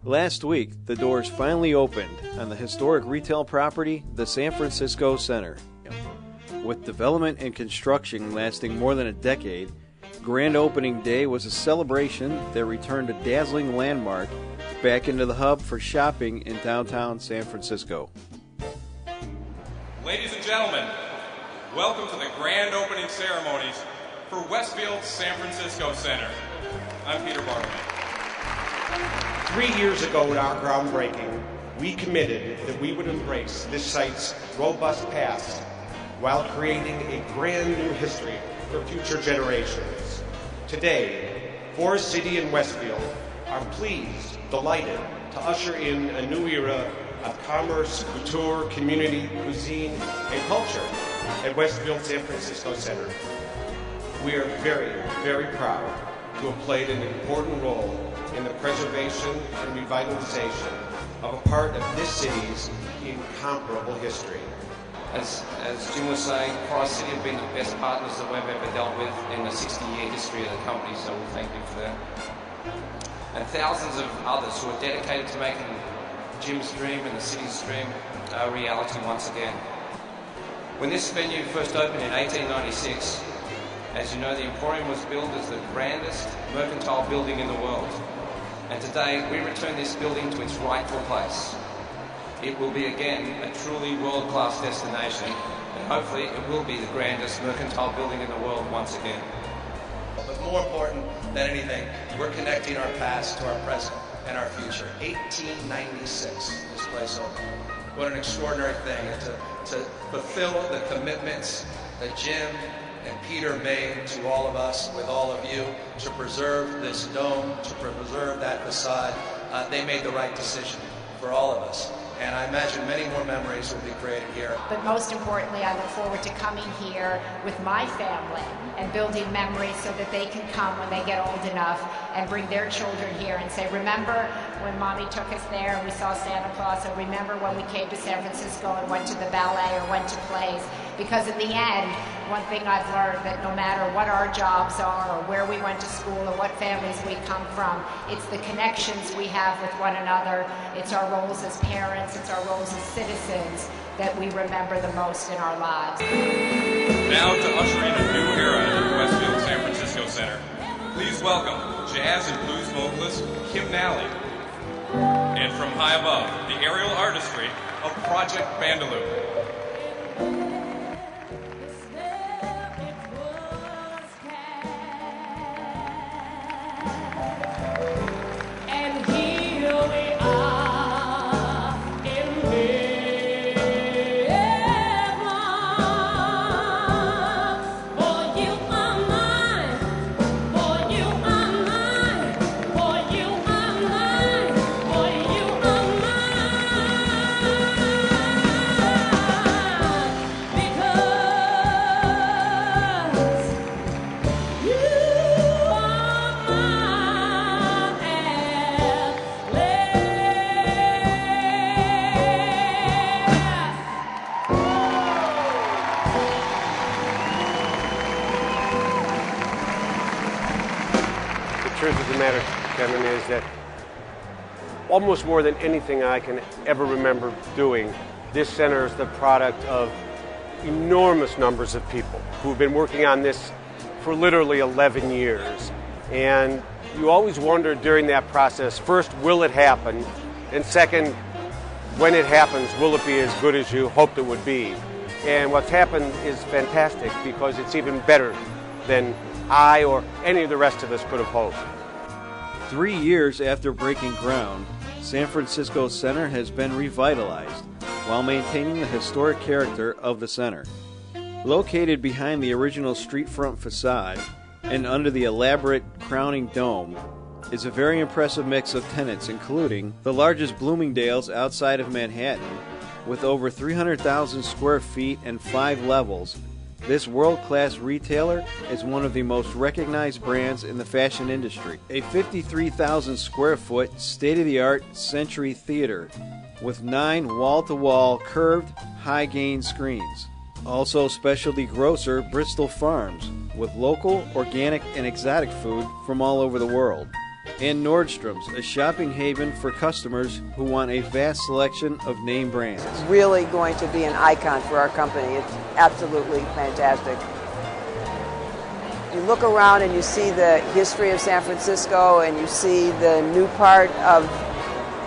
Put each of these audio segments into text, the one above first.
Last week, the doors finally opened on the historic retail property, the San Francisco Center. With development and construction lasting more than a decade, grand opening day was a celebration that returned a dazzling landmark back into the hub for shopping in downtown San Francisco. Ladies and gentlemen, welcome to the grand opening ceremonies for Westfield San Francisco Center. I'm Peter Bartlett. 3 years ago at our groundbreaking, we committed that we would embrace this site's robust past while creating a brand new history for future generations. Today, Forest City and Westfield are pleased, delighted to usher in a new era of commerce, couture, community, cuisine, and culture at Westfield San Francisco Center. We are very, very proud to have played an important role in the preservation and revitalization of a part of this city's incomparable history. As Jim was saying, Forest City have been the best partners that we've ever dealt with in the 60-year history of the company, so we thank you for that. And thousands of others who are dedicated to making Jim's dream and the city's dream a reality once again. When this venue first opened in 1896, as you know, the Emporium was billed as the grandest mercantile building in the world. And today, we return this building to its rightful place. It will be again a truly world-class destination, and hopefully it will be the grandest mercantile building in the world once again. But more important than anything, we're connecting our past to our present and our future. 1896, this place opened. What an extraordinary thing to fulfill the commitments that Jim and Peter made to all of us, with all of you, to preserve this dome, to preserve that facade. They made the right decision for all of us. And I imagine many more memories will be created here. But most importantly, I look forward to coming here with my family and building memories so that they can come when they get old enough and bring their children here and say, remember when Mommy took us there and we saw Santa Claus, or remember when we came to San Francisco and went to the ballet or went to plays. Because in the end, one thing I've learned, that no matter what our jobs are or where we went to school or what families we come from, it's the connections we have with one another, it's our roles as parents, it's our roles as citizens that we remember the most in our lives. Now to usher in a new era at Westfield San Francisco Center, please welcome jazz and blues vocalist Kim Nally. And from high above, the aerial artistry of Project Bandaloo. The truth of the matter, Kevin, is that almost more than anything I can ever remember doing, this center is the product of enormous numbers of people who've been working on this for literally 11 years. And you always wonder during that process, first, will it happen? And second, when it happens, will it be as good as you hoped it would be? And what's happened is fantastic because it's even better than I or any of the rest of us could have hoped. 3 years after breaking ground, San Francisco Center has been revitalized while maintaining the historic character of the center. Located behind the original street front facade and under the elaborate crowning dome is a very impressive mix of tenants, including the largest Bloomingdale's outside of Manhattan with over 300,000 square feet and 5 levels. This world-class retailer is one of the most recognized brands in the fashion industry. A 53,000 square foot state-of-the-art Century Theater with 9 wall-to-wall curved high-gain screens. Also specialty grocer Bristol Farms with local, organic, and exotic food from all over the world. And Nordstrom's, a shopping haven for customers who want a vast selection of name brands. It's really going to be an icon for our company. It's absolutely fantastic. You look around and you see the history of San Francisco and you see the new part of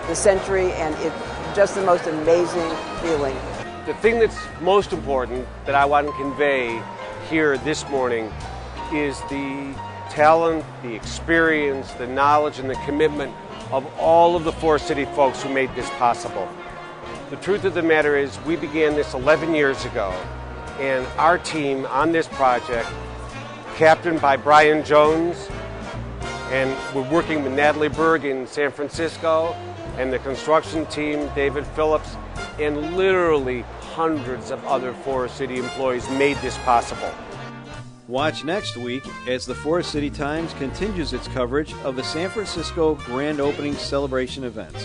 the century, and it's just the most amazing feeling. The thing that's most important that I want to convey here this morning is the talent, the experience, the knowledge, and the commitment of all of the Forest City folks who made this possible. The truth of the matter is we began this 11 years ago, and our team on this project, captained by Brian Jones, and we're working with Natalie Berg in San Francisco, and the construction team, David Phillips, and literally hundreds of other Forest City employees made this possible. Watch next week as the Forest City Times continues its coverage of the San Francisco grand opening celebration events.